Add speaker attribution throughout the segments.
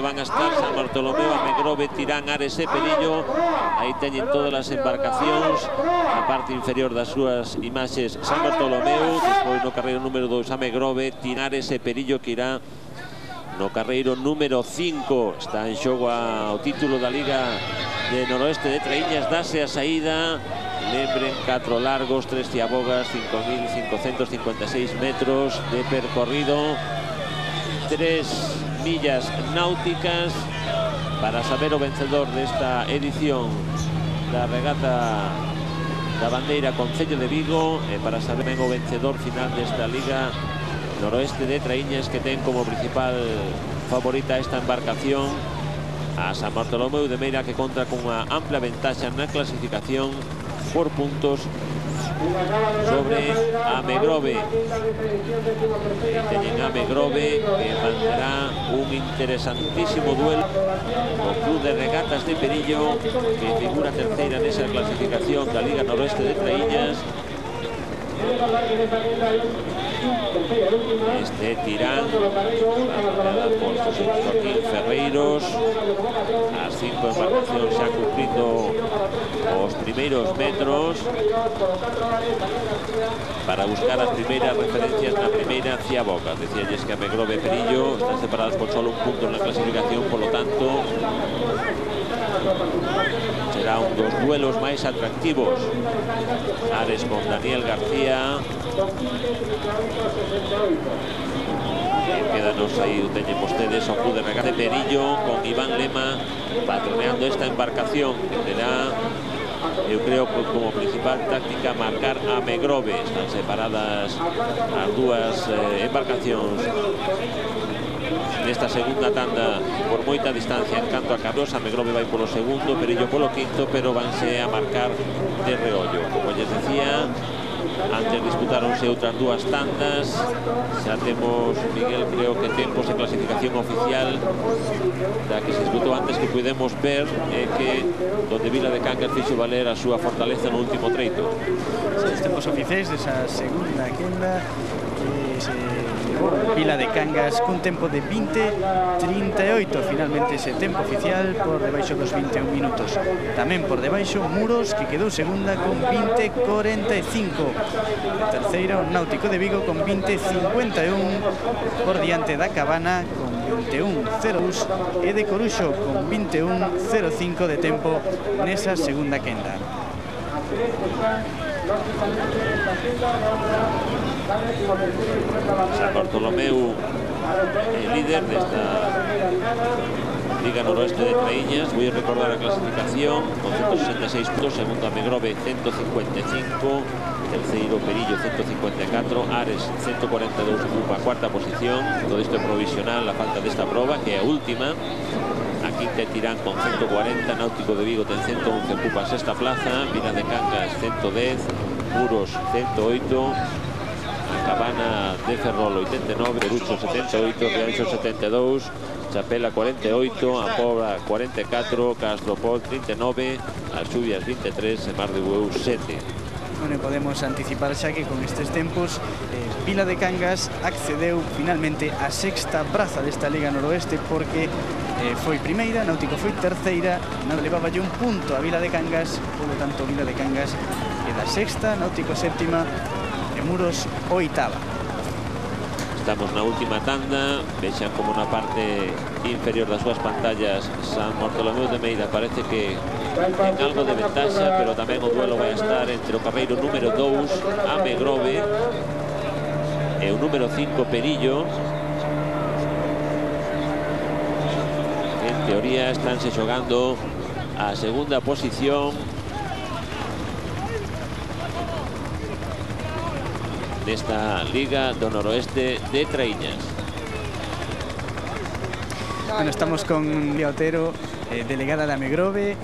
Speaker 1: onde van a estar San Bartolomeu, Amegrove, Tirán, Ares e Perillo. Aí teñen todas as embarcacións. Na parte inferior das súas imaxes San Bartolomeu, despois no carreiro número 2 Amegrove, Tinares e Perillo, que irá no carreiro número 5. Está en xogo o título da Liga de Noroeste de Traíñas. Dase a saída. Lembren, 4 largos, 3 ciabogas, 5.556 metros de percorrido, 3 millas náuticas. Para saber o vencedor desta edición da regata da bandeira Concello de Vigo, e para saber o vencedor final desta Liga Noroeste de Traíñas, que ten como principal favorita esta embarcación a San Bartolomeu de Meira, que conta con unha ampla ventaxa na clasificación por puntos sobre Amegrove. Teñen Amegrove, que mantendrá un interesantísimo duelo co Club de Regatas de Perillo, que figura terceira nesa clasificación da Liga Noroeste de Traíñas. Este Tirán, por Joaquín Ferreiros. As 5 embarcacións xa cumprindo os primeiros metros para buscar as primeiras referencias na primeira ciaboga. Decíalles que Amegrove e Perillo están separados por solo un punto na clasificación, polo tanto será un dos duelos máis atractivos. Ares con Daniel García. Quédanos aí, teñen vostedes o Club de Regatas de Perillo con Iván Lema patroneando esta embarcación, que terá, eu creo, como principal táctica marcar a Amegrove. Están separadas as dúas embarcacións nesta segunda tanda por moita distancia. En canto a Carlos, Amegrove vai polo segundo, Perillo polo quinto, pero vanse a marcar de reollo. Como lles decía, antes disputáronse outras dúas tandas. Xa temos, Miguel, creo que tempos de clasificación oficial da que se disputou antes, que podemos ver que donde Vila de Cangas fixo valer a súa fortaleza no último treito.
Speaker 2: Os tempos oficiais desa segunda quenda, se llevou Vila de Cangas cun tempo de 20:38. Finalmente ese tempo oficial por debaixo dos 21 minutos. Tamén por debaixo Muros, que quedou segunda con 20:45. Terceiro Náutico de Vigo con 20:51, por diante da Cabana con 21:02 e de Coruxo con 21:05 de tempo nesa segunda quenda.
Speaker 1: San Bartolomeu, líder desta Liga Noroeste de Traíñas. Voy a recordar a clasificación con 166 puntos, segundo Amegrove 155, terceiro Perillo 154, Ares 142 ocupa a cuarta posición. Todo isto é provisional a falta desta proba, que é a última. A quinta Tirán con 140, Náutico de Vigo ten 111, ocupa a sexta plaza, Vila de Cangas 110, Muros 108, a Cabana de Ferrol 89, Coruxo 78, Rianxo 72, Chapela 48, a Pobra 44, Castropol 39, as Xubias 23 e Mar de Bueu 7.
Speaker 2: Bueno, podemos anticipar xa que con estes tempos Vila de Cangas accedeu finalmente á sexta praza desta Liga Noroeste, porque foi primeira, Náutico foi terceira, non levaba un punto a Vila de Cangas, polo tanto Vila de Cangas queda sexta, Náutico séptima e Muros oitava.
Speaker 1: Estamos na última tanda. Vexan como na parte inferior das súas pantallas San Bartolomeu de Meira parece que ten algo de ventaxa, pero tamén o duelo vai estar entre o carreiro número 2 Amegrove e o número 5 Perillo. En teoría estánse xogando a segunda posición nesta Liga do Noroeste de Traíñas.
Speaker 2: Bueno, estamos con Lía Otero, delegada de Amegrove.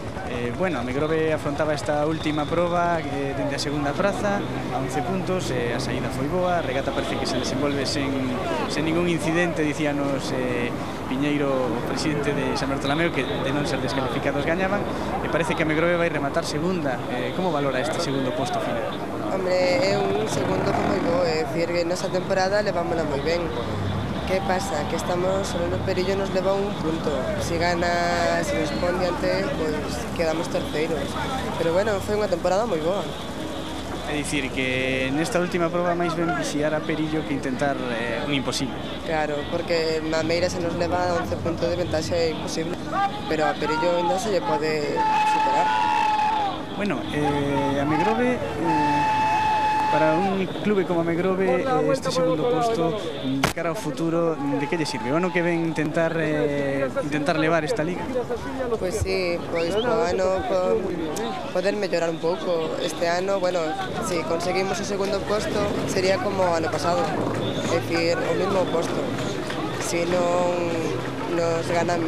Speaker 2: Bueno, Amegrove afrontaba esta última proba dende a segunda praza a 11 puntos, a saída foi boa, a regata parece que se desenvolve sen ningún incidente, dicíanos Piñeiro, o presidente de San Bartolomeu, que de non ser descalificados gañaban, e parece que Amegrove vai rematar segunda. Como valora este segundo posto final?
Speaker 3: Hombre, é un segundo moi bo, é dicir que nesa temporada levámola moi ben. ¿Qué pasa? Que estamos, solo el Perillo nos leva un punto. Si gana, si responde antes, pues quedamos terceiros. Pero bueno, foi unha temporada moi boa.
Speaker 2: É dicir que nesta última proba máis ben vixiar a Perillo que intentar un imposible.
Speaker 3: Claro, porque na Meira se nos leva 11 puntos de ventaxa, é imposible. Pero a Perillo ainda se lle pode superar.
Speaker 2: Bueno, a Megrove, para un clube como a Megrove, este segundo posto, de cara ao futuro, de que lle sirve? O ano que ven intentar levar esta liga?
Speaker 3: Pois sí, pois po ano poder mellorar un pouco. Este ano, bueno, se conseguimos o segundo posto, sería como o ano pasado, é dicir, o mesmo posto. Si non nos ganan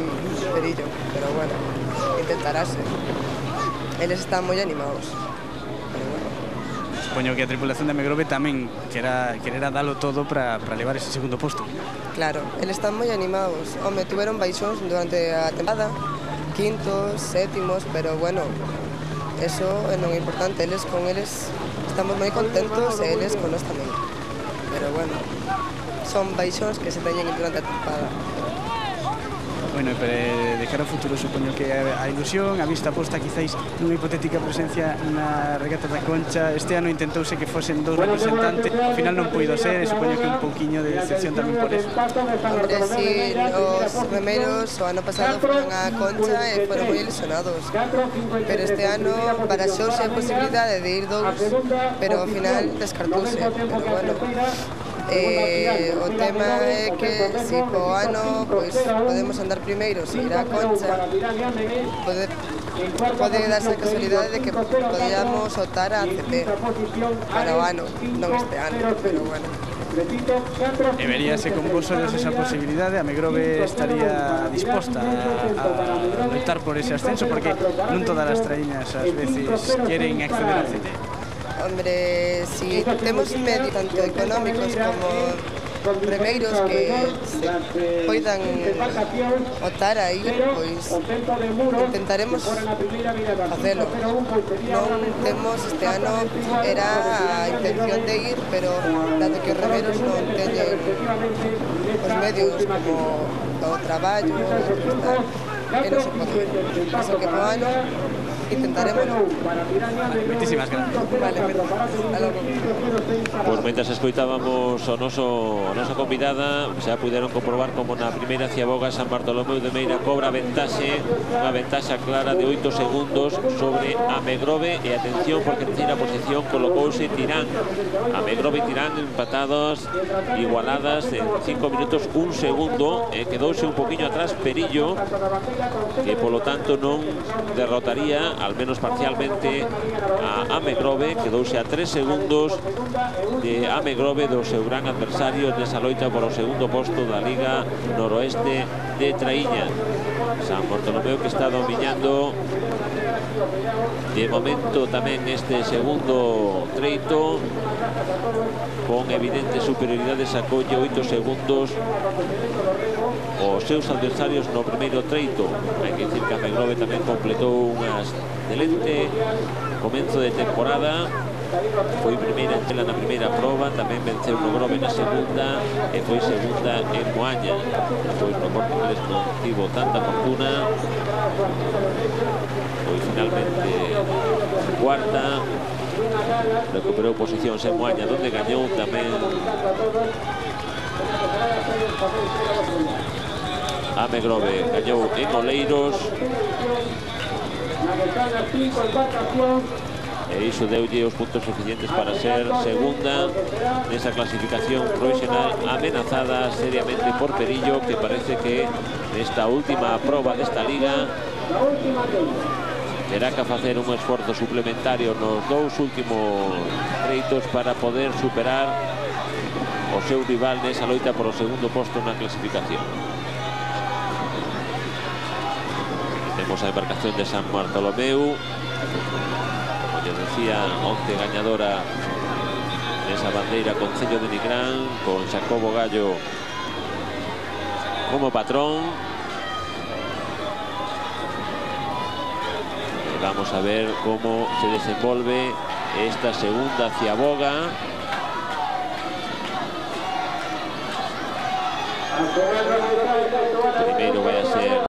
Speaker 3: Perillo, pero bueno, intentarase. Eles están moi animados.
Speaker 2: Supoño que a tripulación de Megrove tamén quererá dalo todo para levar ese segundo posto.
Speaker 3: Claro, eles están moi animados. Home, tuveron baixóns durante a temporada, quintos, sétimos, pero bueno, eso non é importante. Con eles estamos moi contentos e eles con nós tamén. Pero bueno, son baixóns que se teñen durante a temporada.
Speaker 2: Bueno, pero de cara ao futuro supoño que a ilusión, a vista posta quizáis nunha hipotética presencia na regata da Concha. Este ano intentouse que fosen 2 representantes, ao final non puido ser, e supoño que un pouquiño de decepción tamén por eso.
Speaker 3: Hombre, sí, os remeros o ano pasado foron a Concha e foron moi ilusionados, pero este ano baraxouse a posibilidade de ir 2, pero ao final descartouse. Pero bueno, o tema é que se po ano pois podemos andar primeiros e ir a Concha, pode darse a casualidade de que podíamos optar a ACP para o ano, non este ano, pero bueno.
Speaker 2: E veríase con vos ollos esa posibilidade, a Megrove estaría disposta a lutar por ese ascenso, porque non todas as traíñas ás veces queren acceder ao CT.
Speaker 3: Hombre, si temos medios tanto económicos como remeiros que se poidan optar a ir, pois intentaremos facelo. Non temos este ano, era a intención de ir, pero dado que os remeiros non teñen os medios como o traballo, que non se pode ir. Así que po ano intentaremos.
Speaker 2: Moitísimas gracias.
Speaker 3: Vale, hasta logo.
Speaker 1: Pois mentres escoitábamos a nosa convidada, xa puderon comprobar como na primeira ciaboga San Bartolomeu de Meira cobra ventaxe, unha ventaxa clara de 8 segundos sobre a Megrove, e atención porque en terceira posición colocouse Tirán. A Megrove e Tirán empatados, igualadas en 5 minutos 1 segundo, e quedouse un poquinho atrás Perillo, que polo tanto non derrotaría al menos parcialmente a Megrove, quedouse a 3 segundos de Megrove do seu gran adversario nesa loita por o segundo posto da Liga Noroeste de Traíña. San Bartolomeu que está dominando de momento tamén este segundo treito, con evidente superioridade, sacoulle 8 segundos os seus adversarios no primeiro treito. Hai que dicir que a Megrove tamén completou unha excelente comenzo de temporada, foi primeira en na primeira proba, tamén venceu no Grove na segunda e foi segunda en Moaña. Pois no Corte Inglés non tivo tanta fortuna, foi finalmente cuarta, recuperou posicións en Moaña, donde gañou tamén a Megrove, gañou en Oleiros, e iso deulle os puntos suficientes para ser segunda nesa clasificación provisional, amenazada seriamente por Perillo, que parece que nesta última proba desta liga terá que facer un esforzo suplementario nos 2 últimos treitos para poder superar o seu rival nesa loita por o segundo posto na clasificación. Temos a embarcación de San Bartolomeu, como ya decía, 11 gañadora nesa bandeira Concello de Nigrán, con Xacobo Gallo como patrón. Vamos a ver cómo se desenvolve esta segunda ciaboga.